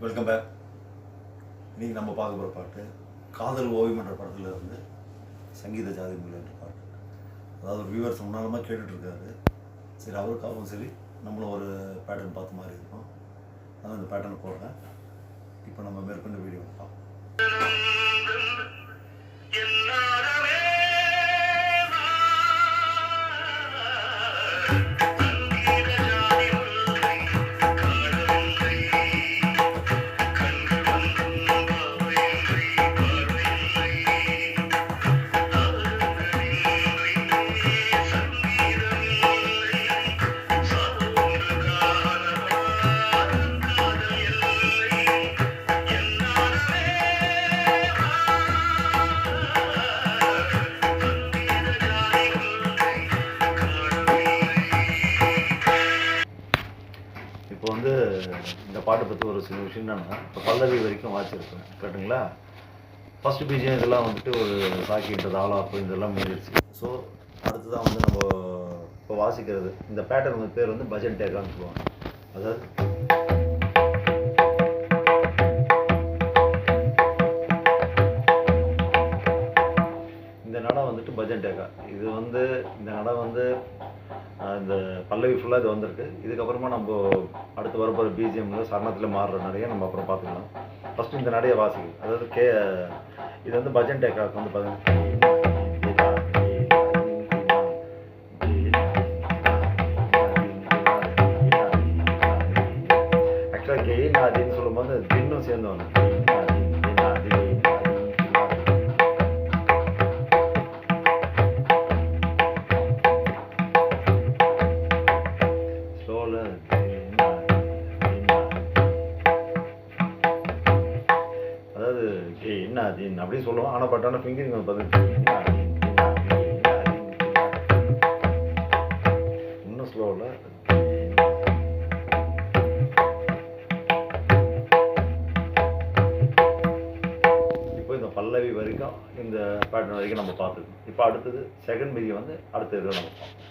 Welcome back. இன்றைக்கி நம்ம பார்க்க போகிற பாட்டு காதல் ஓவியம் என்ற படத்தில் இருந்து சங்கீத ஜாதி முல்லை என்ற பாட்டு. அதாவது ஒரு வியூவர்ஸ் முன்னாலமாக கேட்டுட்ருக்காரு. சரி, அவருக்காகவும் சரி நம்மளும் ஒரு பேட்டர்ன் பார்த்த மாதிரி இருக்கும். அதான் இந்த பேட்டர்ன் போடுறேன். இப்போ நம்ம மேற்கொண்டு வீடியோ பார்ப்போம். இப்போ வந்து இந்த பாட்டை பற்றி ஒரு சில விஷயம் என்னென்னா, இப்போ பல்லவி வரைக்கும் வாசிச்சிருக்கேன் கரெக்டுங்களா. ஃபஸ்ட்டு பிஜிஎம் இதெல்லாம் வந்துட்டு ஒரு சாக்கின்றது ஆலாப்பு இதெல்லாம் முடிஞ்சிருச்சு. ஸோ அடுத்ததான் வந்து நம்ம இப்போ வாசிக்கிறது இந்த பேட்டர்ன் பேர் வந்து பஜன் டேக்கான்னு சொல்லுவாங்க. அதாவது இந்த நடம் வந்துட்டு பஜன் டேக்கா. இது வந்து இந்த நடம் வந்து இந்த பல்லவி ஃபுல்லாக இது வந்திருக்கு. இதுக்கப்புறமா நம்ம அடுத்து வரப்போகிற பிஜிஎம்ல சரணத்தில் மாறுற நடையை நம்ம அப்புறம் பார்த்துக்கலாம். ஃபஸ்ட்டு இந்த நடையை வாசிக்கும். அதாவது இது வந்து பஜன் டேக்காவுக்கு வந்து ஆக்சுவலாக நாதின்னு சொல்லும்போது தின்னும் சேர்ந்து வரும். அதாவது என்ன அது அப்படின்னு சொல்லுவோம். ஆனால் பட் ஆனால் ஃபிங்கரிங் வந்து பார்த்தீங்கன்னா இன்னும் ஸ்லோவில் இப்போ இந்த பல்லவி வரைக்கும் இந்த பேட்டர்ன் வரைக்கும் நம்ம பார்த்துக்கணும். இப்போ அடுத்தது செகண்ட் பிஜி வந்து அடுத்த இதில் நம்ம பார்ப்போம்.